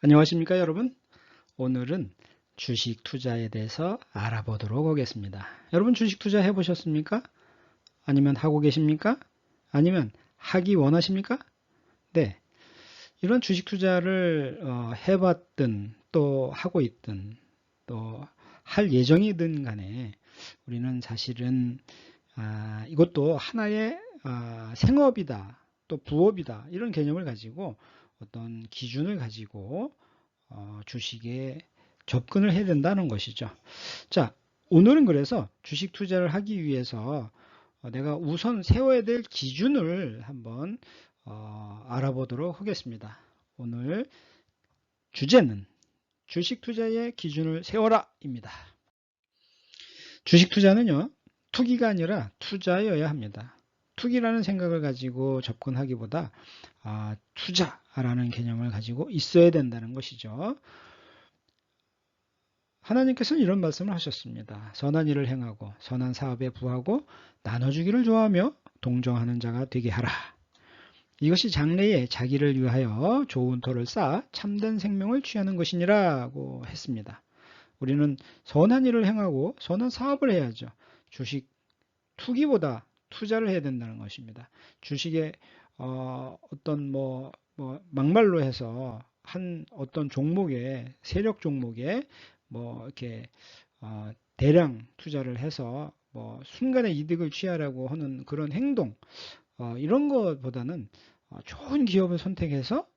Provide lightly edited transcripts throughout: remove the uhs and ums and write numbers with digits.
안녕하십니까 여러분. 오늘은 주식 투자에 대해서 알아보도록 하겠습니다. 여러분 주식 투자 해보셨습니까? 아니면 하고 계십니까? 아니면 하기 원하십니까? 네, 이런 주식 투자를 해봤든 또 하고 있든 또 할 예정이든 간에 우리는 사실은 이것도 하나의 생업이다 또 부업이다 이런 개념을 가지고 어떤 기준을 가지고 주식에 접근을 해야 된다는 것이죠. 자, 오늘은 그래서 주식 투자를 하기 위해서 내가 우선 세워야 될 기준을 한번 알아보도록 하겠습니다. 오늘 주제는 주식 투자의 기준을 세워라입니다. 주식 투자는요, 투기가 아니라 투자여야 합니다. 투기라는 생각을 가지고 접근하기보다 투자라는 개념을 가지고 있어야 된다는 것이죠. 하나님께서는 이런 말씀을 하셨습니다. 선한 일을 행하고 선한 사업에 부하고 나눠주기를 좋아하며 동정하는 자가 되게 하라. 이것이 장래에 자기를 위하여 좋은 토를 쌓아 참된 생명을 취하는 것이니라고 했습니다. 우리는 선한 일을 행하고 선한 사업을 해야죠. 주식 투기보다 투자를 해야 된다는 것입니다. 주식에 어떤 막말로 해서 한 어떤 종목에 세력 종목에 이렇게 대량 투자를 해서 순간의 이득을 취하려고 하는 그런 행동 이런 것보다는 좋은 기업을 선택해서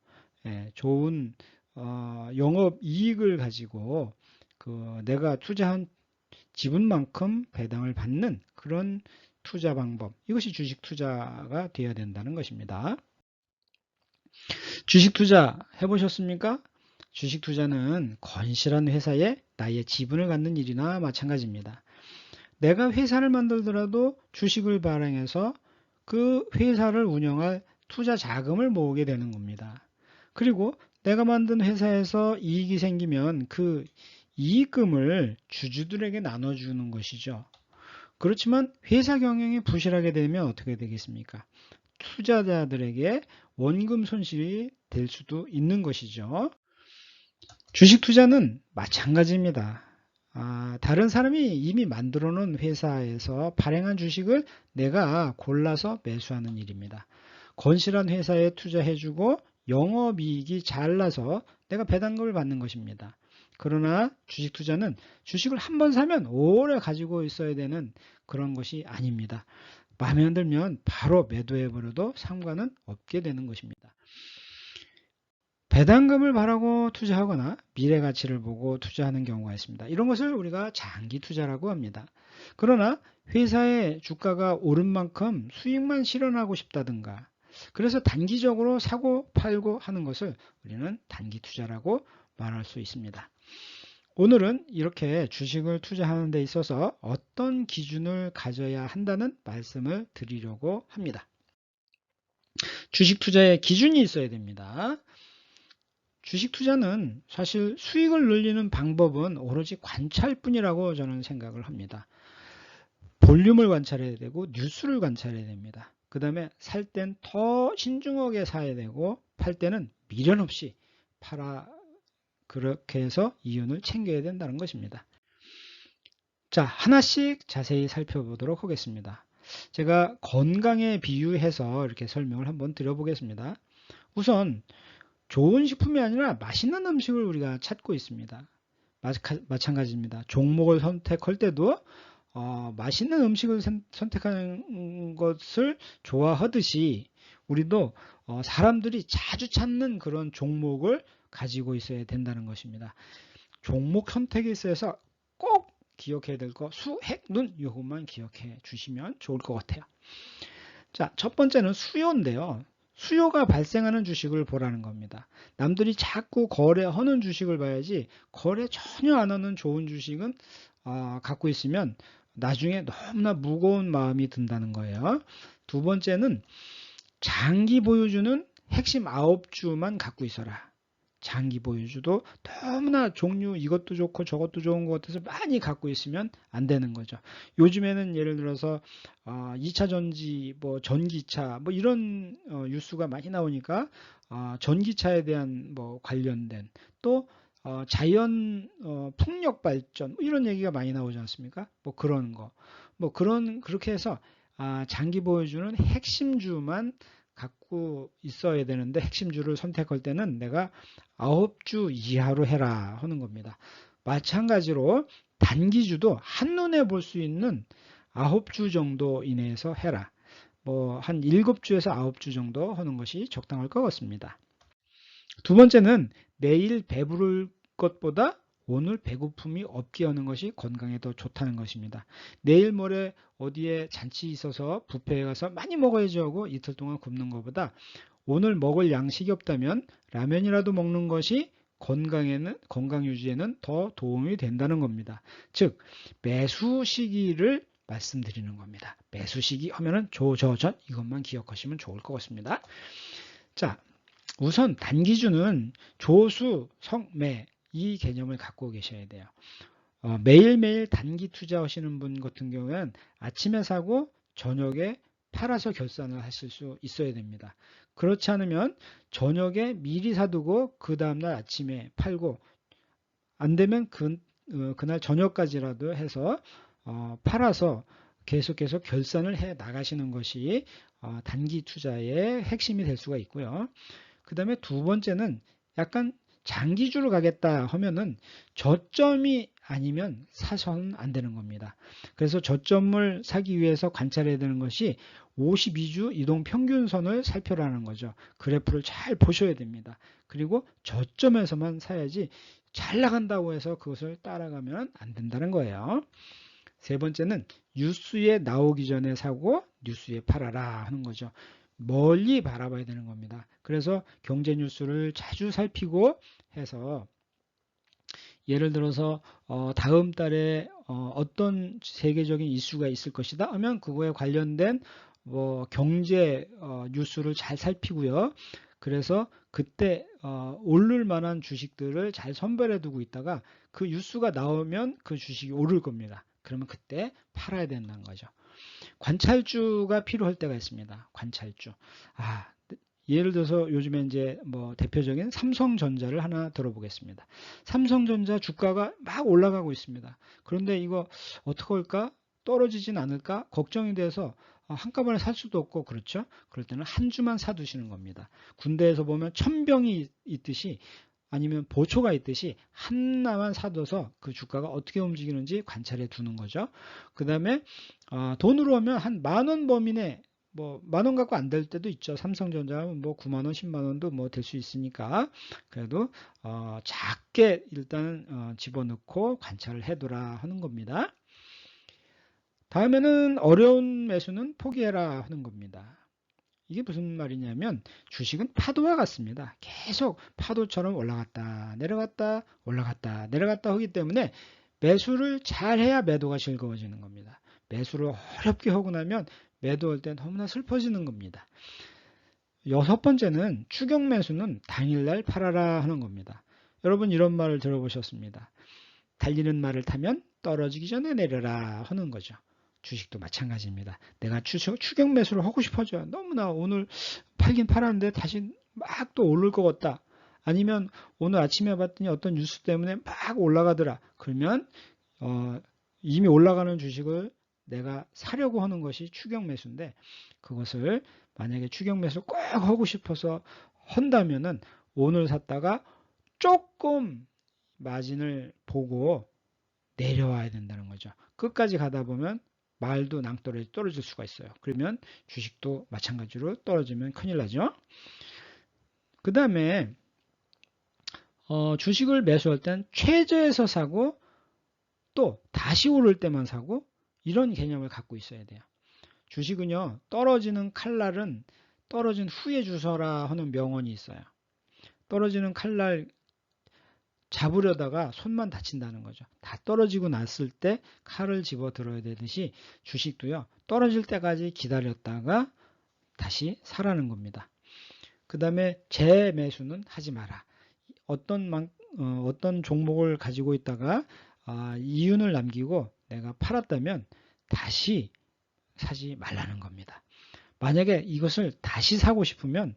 좋은 영업 이익을 가지고 내가 투자한 지분만큼 배당을 받는 그런 투자 방법, 이것이 주식 투자가 되어야 된다는 것입니다. 주식 투자 해보셨습니까? 주식 투자는 건실한 회사에 나의 지분을 갖는 일이나 마찬가지입니다. 내가 회사를 만들더라도 주식을 발행해서 그 회사를 운영할 투자 자금을 모으게 되는 겁니다. 그리고 내가 만든 회사에서 이익이 생기면 그 이익금을 주주들에게 나눠주는 것이죠. 그렇지만 회사 경영이 부실하게 되면 어떻게 되겠습니까? 투자자들에게 원금 손실이 될 수도 있는 것이죠. 주식 투자는 마찬가지입니다. 다른 사람이 이미 만들어 놓은 회사에서 발행한 주식을 내가 골라서 매수하는 일입니다. 건실한 회사에 투자해주고 영업이익이 잘 나서 내가 배당금을 받는 것입니다. 그러나 주식 투자는 주식을 한 번 사면 오래 가지고 있어야 되는 그런 것이 아닙니다. 마음에 안 들면 바로 매도해버려도 상관은 없게 되는 것입니다. 배당금을 바라고 투자하거나 미래 가치를 보고 투자하는 경우가 있습니다. 이런 것을 우리가 장기 투자라고 합니다. 그러나 회사의 주가가 오른 만큼 수익만 실현하고 싶다든가 그래서 단기적으로 사고 팔고 하는 것을 우리는 단기 투자라고 말할 수 있습니다. 오늘은 이렇게 주식을 투자하는 데 있어서 어떤 기준을 가져야 한다는 말씀을 드리려고 합니다. 주식 투자에 기준이 있어야 됩니다. 주식 투자는 사실 수익을 늘리는 방법은 오로지 관찰뿐이라고 저는 생각을 합니다. 볼륨을 관찰해야 되고 뉴스를 관찰해야 됩니다. 그 다음에 살 땐 더 신중하게 사야 되고 팔 때는 미련 없이 팔아 그렇게 해서 이윤을 챙겨야 된다는 것입니다. 자, 하나씩 자세히 살펴보도록 하겠습니다. 제가 건강에 비유해서 이렇게 설명을 한번 드려보겠습니다. 우선 좋은 식품이 아니라 맛있는 음식을 우리가 찾고 있습니다. 마찬가지입니다. 종목을 선택할 때도 맛있는 음식을 선택하는 것을 좋아하듯이 우리도 사람들이 자주 찾는 그런 종목을 가지고 있어야 된다는 것입니다. 종목 선택에 있어서 꼭 기억해야 될 거 수핵눈 이것만 기억해 주시면 좋을 것 같아요. 자, 첫 번째는 수요인데요. 수요가 발생하는 주식을 보라는 겁니다. 남들이 자꾸 거래하는 주식을 봐야지 거래 전혀 안 하는 좋은 주식은 갖고 있으면 나중에 너무나 무거운 마음이 든다는 거예요. 두 번째는 장기 보유주는 핵심 9주만 갖고 있어라. 장기 보유주도 너무나 종류 이것도 좋고 저것도 좋은 것 같아서 많이 갖고 있으면 안 되는 거죠. 요즘에는 예를 들어서 2차 전지, 전기차 이런 뉴스가 많이 나오니까 전기차에 대한 뭐 관련된 또 자연 풍력 발전 뭐 이런 얘기가 많이 나오지 않습니까? 뭐 그런 거. 뭐 그렇게 해서 장기 보유주는 핵심주만 갖고 있어야 되는데 핵심주를 선택할 때는 내가 9주 이하로 해라 하는 겁니다. 마찬가지로 단기주도 한눈에 볼 수 있는 9주 정도 이내에서 해라. 뭐 한 7주에서 9주 정도 하는 것이 적당할 것 같습니다. 두 번째는 내일 배부를 것보다 오늘 배고픔이 없게 하는 것이 건강에 더 좋다는 것입니다. 내일 모레 어디에 잔치 있어서 뷔페에 가서 많이 먹어야지 하고 이틀 동안 굶는 것보다 오늘 먹을 양식이 없다면 라면이라도 먹는 것이 건강 유지에는 더 도움이 된다는 겁니다. 즉 매수 시기를 말씀드리는 겁니다. 매수 시기 하면은 조저전 이것만 기억하시면 좋을 것 같습니다. 자, 우선 단기주는 조수, 성매 이 개념을 갖고 계셔야 돼요. 매일매일 단기 투자하시는 분 같은 경우에는 아침에 사고 저녁에 팔아서 결산을 하실 수 있어야 됩니다. 그렇지 않으면 저녁에 미리 사두고 그 다음날 아침에 팔고 안 되면 그날 저녁까지라도 해서 팔아서 계속해서 결산을 해 나가시는 것이 단기 투자의 핵심이 될 수가 있고요. 그 다음에 두 번째는 약간 장기주로 가겠다 하면은 저점이 아니면 사서는 안 되는 겁니다. 그래서 저점을 사기 위해서 관찰해야 되는 것이 52주 이동 평균선을 살펴라는 거죠. 그래프를 잘 보셔야 됩니다. 그리고 저점에서만 사야지 잘 나간다고 해서 그것을 따라가면 안 된다는 거예요. 세 번째는 뉴스에 나오기 전에 사고 뉴스에 팔아라 하는 거죠. 멀리 바라봐야 되는 겁니다. 그래서 경제 뉴스를 자주 살피고 해서 예를 들어서 다음 달에 어떤 세계적인 이슈가 있을 것이다 하면 그거에 관련된 뭐 경제 뉴스를 잘 살피고요. 그래서 그때 오를 만한 주식들을 잘 선별해 두고 있다가 그 뉴스가 나오면 그 주식이 오를 겁니다. 그러면 그때 팔아야 된다는 거죠. 관찰주가 필요할 때가 있습니다. 관찰주. 예를 들어서 요즘에 이제 뭐 대표적인 삼성전자를 하나 들어보겠습니다. 삼성전자 주가가 막 올라가고 있습니다. 그런데 이거 어떻게 할까? 떨어지진 않을까? 걱정이 돼서 한꺼번에 살 수도 없고 그렇죠? 그럴 때는 한 주만 사두시는 겁니다. 군대에서 보면 천병이 있듯이 아니면 보초가 있듯이 하나만 사둬서 그 주가가 어떻게 움직이는지 관찰해 두는 거죠. 그 다음에 돈으로 하면 한 10,000원 범위 내 뭐 10,000원 갖고 안 될 때도 있죠. 삼성전자는 뭐 90,000원, 10만원도 뭐 될 수 있으니까 그래도 작게 일단은 집어넣고 관찰을 해두라 하는 겁니다. 다음에는 어려운 매수는 포기해라 하는 겁니다. 이게 무슨 말이냐면 주식은 파도와 같습니다. 계속 파도처럼 올라갔다 내려갔다 올라갔다 내려갔다 하기 때문에 매수를 잘해야 매도가 즐거워지는 겁니다. 매수를 어렵게 하고 나면 매도할 때 너무나 슬퍼지는 겁니다. 여섯 번째는 추격 매수는 당일날 팔아라 하는 겁니다. 여러분 이런 말을 들어보셨습니다. 달리는 말을 타면 떨어지기 전에 내려라 하는 거죠. 주식도 마찬가지입니다. 내가 추격 매수를 하고 싶어져. 너무나 오늘 팔긴 팔았는데 다시 막 또 오를 것 같다. 아니면 오늘 아침에 봤더니 어떤 뉴스 때문에 막 올라가더라. 그러면 이미 올라가는 주식을 내가 사려고 하는 것이 추격 매수인데 그것을 만약에 추격 매수 꼭 하고 싶어서 한다면은 오늘 샀다가 조금 마진을 보고 내려와야 된다는 거죠. 끝까지 가다 보면 말도 낭떠러지 떨어질 수가 있어요. 그러면 주식도 마찬가지로 떨어지면 큰일 나죠. 그 다음에 주식을 매수할 땐 최저에서 사고 또 다시 오를 때만 사고 이런 개념을 갖고 있어야 돼요. 주식은요 떨어지는 칼날은 떨어진 후에 주서라 하는 명언이 있어요. 떨어지는 칼날 잡으려다가 손만 다친다는 거죠. 다 떨어지고 났을 때 칼을 집어 들어야 되듯이 주식도요 떨어질 때까지 기다렸다가 다시 사라는 겁니다. 그 다음에 재매수는 하지 마라. 어떤 종목을 가지고 있다가 이윤을 남기고 내가 팔았다면 다시 사지 말라는 겁니다. 만약에 이것을 다시 사고 싶으면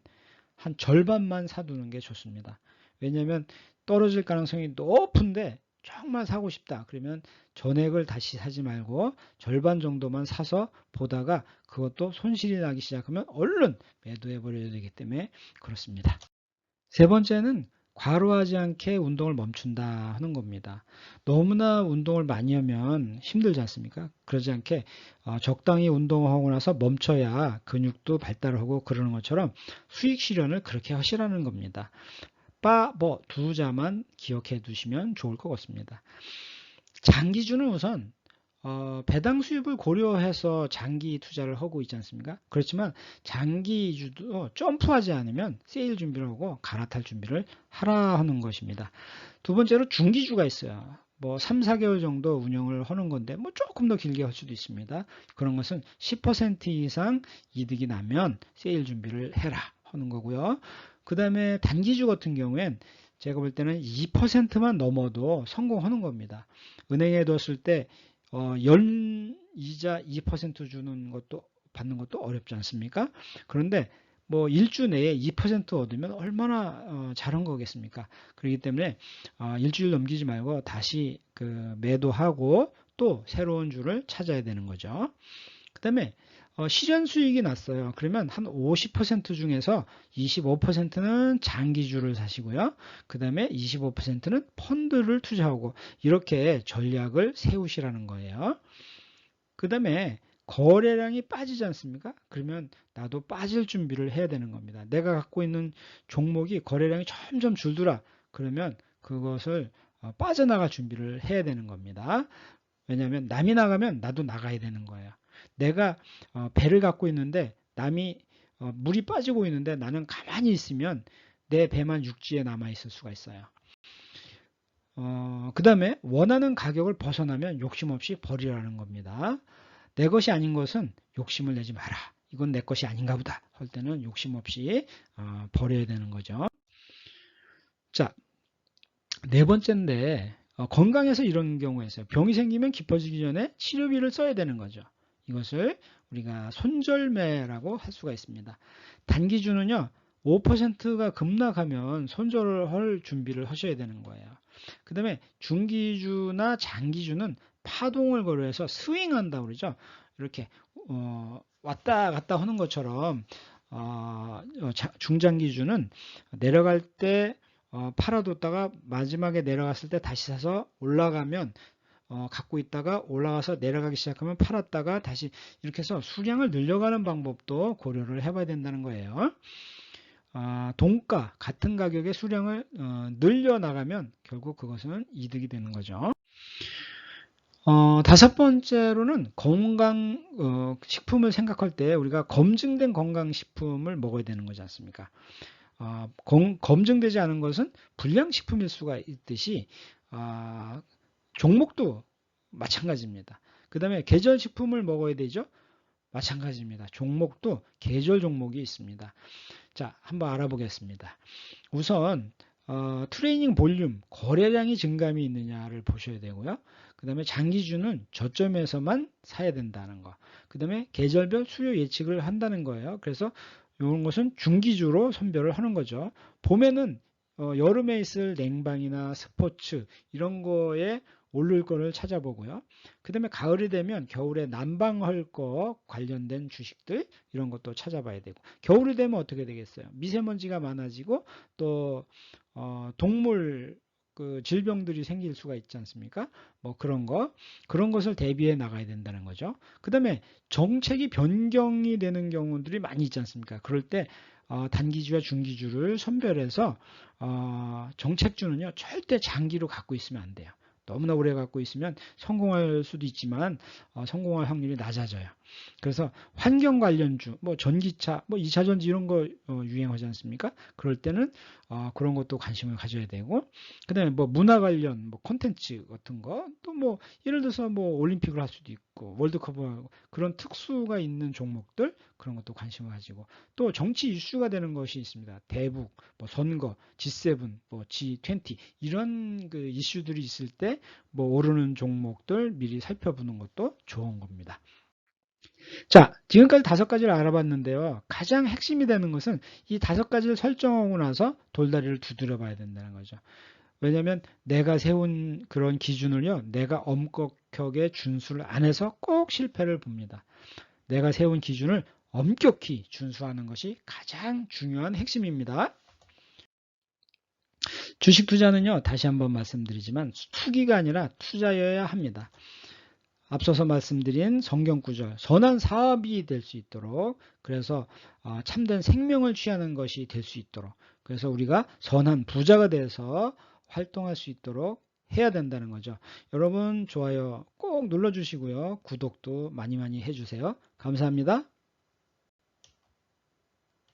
한 절반만 사두는 게 좋습니다. 왜냐하면 떨어질 가능성이 높은데 정말 사고 싶다. 그러면 전액을 다시 사지 말고 절반 정도만 사서 보다가 그것도 손실이 나기 시작하면 얼른 매도해 버려야 되기 때문에 그렇습니다. 세 번째는 과로하지 않게 운동을 멈춘다 하는 겁니다. 너무나 운동을 많이 하면 힘들지 않습니까? 그러지 않게 적당히 운동하고 나서 멈춰야 근육도 발달하고 그러는 것처럼 수익 실현을 그렇게 하시라는 겁니다. 뭐 두자만 기억해 두시면 좋을 것 같습니다. 장기주는 우선 배당 수입을 고려해서 장기 투자를 하고 있지 않습니까? 그렇지만 장기주도 점프하지 않으면 세일 준비를 하고 갈아탈 준비를 하라 하는 것입니다. 두 번째로 중기주가 있어요. 뭐 3, 4개월 정도 운영을 하는 건데 뭐 조금 더 길게 할 수도 있습니다. 그런 것은 10% 이상 이득이 나면 세일 준비를 해라 하는 거고요. 그 다음에 단기주 같은 경우엔 제가 볼 때는 2%만 넘어도 성공하는 겁니다. 은행에 뒀을 때 연이자 2% 주는 것도 받는 것도 어렵지 않습니까? 그런데 뭐 일주 내에 2% 얻으면 얼마나 잘한 거겠습니까? 그렇기 때문에 일주일 넘기지 말고 다시 그 매도하고 또 새로운 주를 찾아야 되는 거죠. 그 다음에 실현 수익이 났어요. 그러면 한 50% 중에서 25%는 장기주를 사시고요. 그 다음에 25%는 펀드를 투자하고 이렇게 전략을 세우시라는 거예요. 그 다음에 거래량이 빠지지 않습니까? 그러면 나도 빠질 준비를 해야 되는 겁니다. 내가 갖고 있는 종목이 거래량이 점점 줄더라. 그러면 그것을 빠져나갈 준비를 해야 되는 겁니다. 왜냐하면 남이 나가면 나도 나가야 되는 거예요. 내가 배를 갖고 있는데 남이 물이 빠지고 있는데 나는 가만히 있으면 내 배만 육지에 남아 있을 수가 있어요. 그 다음에 원하는 가격을 벗어나면 욕심 없이 버리라는 겁니다. 내 것이 아닌 것은 욕심을 내지 마라. 이건 내 것이 아닌가 보다 할 때는 욕심 없이 버려야 되는 거죠. 자, 네 번째인데 건강에서 이런 경우에 있어요. 병이 생기면 깊어지기 전에 치료비를 써야 되는 거죠. 이것을 우리가 손절매라고 할 수가 있습니다. 단기주는요. 5%가 급락하면 손절을 할 준비를 하셔야 되는 거예요. 그 다음에 중기주나 장기주는 파동을 고려해서 스윙한다 그러죠. 이렇게 왔다 갔다 하는 것처럼 중장기주는 내려갈 때 팔아뒀다가 마지막에 내려갔을 때 다시 사서 올라가면 갖고 있다가 올라가서 내려가기 시작하면 팔았다가 다시 이렇게 해서 수량을 늘려가는 방법도 고려를 해봐야 된다는 거예요. 동가 같은 가격의 수량을 늘려나가면 결국 그것은 이득이 되는 거죠. 다섯 번째로는 건강 식품을 생각할 때 우리가 검증된 건강식품을 먹어야 되는 거지 않습니까? 검증되지 않은 것은 불량식품일 수가 있듯이 종목도 마찬가지입니다. 그 다음에 계절식품을 먹어야 되죠. 마찬가지입니다. 종목도 계절 종목이 있습니다. 자, 한번 알아보겠습니다. 우선 트레이닝 볼륨, 거래량이 증감이 있느냐를 보셔야 되고요. 그 다음에 장기주는 저점에서만 사야 된다는 거. 그 다음에 계절별 수요 예측을 한다는 거예요. 그래서 이런 것은 중기주로 선별을 하는 거죠. 봄에는 여름에 있을 냉방이나 스포츠 이런 거에 오를 거를 찾아보고요. 그 다음에 가을이 되면 겨울에 난방할 거 관련된 주식들 이런 것도 찾아봐야 되고 겨울이 되면 어떻게 되겠어요? 미세먼지가 많아지고 또 동물 그 질병들이 생길 수가 있지 않습니까? 뭐 그런 것을 대비해 나가야 된다는 거죠. 그 다음에 정책이 변경이 되는 경우들이 많이 있지 않습니까? 그럴 때 단기주와 중기주를 선별해서 정책주는요 절대 장기로 갖고 있으면 안 돼요. 너무나 오래 갖고 있으면 성공할 수도 있지만 성공할 확률이 낮아져요. 그래서 환경 관련주, 뭐 전기차, 뭐 2차 전지 이런 거 유행하지 않습니까? 그럴 때는 그런 것도 관심을 가져야 되고, 그다음에 뭐 문화 관련 뭐 콘텐츠 같은 거, 또 뭐 예를 들어서 뭐 올림픽을 할 수도 있고 월드컵을 그런 특수가 있는 종목들 그런 것도 관심을 가지고 또 정치 이슈가 되는 것이 있습니다. 대북, 뭐 선거, G7, 뭐 G20 이런 그 이슈들이 있을 때 뭐 오르는 종목들 미리 살펴보는 것도 좋은 겁니다. 자, 지금까지 5가지를 알아봤는데요. 가장 핵심이 되는 것은 이 5가지를 설정하고 나서 돌다리를 두드려 봐야 된다는 거죠. 왜냐하면 내가 세운 그런 기준을요, 내가 엄격하게 준수를 안 해서 꼭 실패를 봅니다. 내가 세운 기준을 엄격히 준수하는 것이 가장 중요한 핵심입니다. 주식 투자는요, 다시 한번 말씀드리지만 투기가 아니라 투자여야 합니다. 앞서서 말씀드린 성경 구절, 선한 사업이 될 수 있도록, 그래서 참된 생명을 취하는 것이 될 수 있도록, 그래서 우리가 선한 부자가 돼서 활동할 수 있도록 해야 된다는 거죠. 여러분 좋아요 꼭 눌러주시고요. 구독도 많이 많이 해주세요. 감사합니다.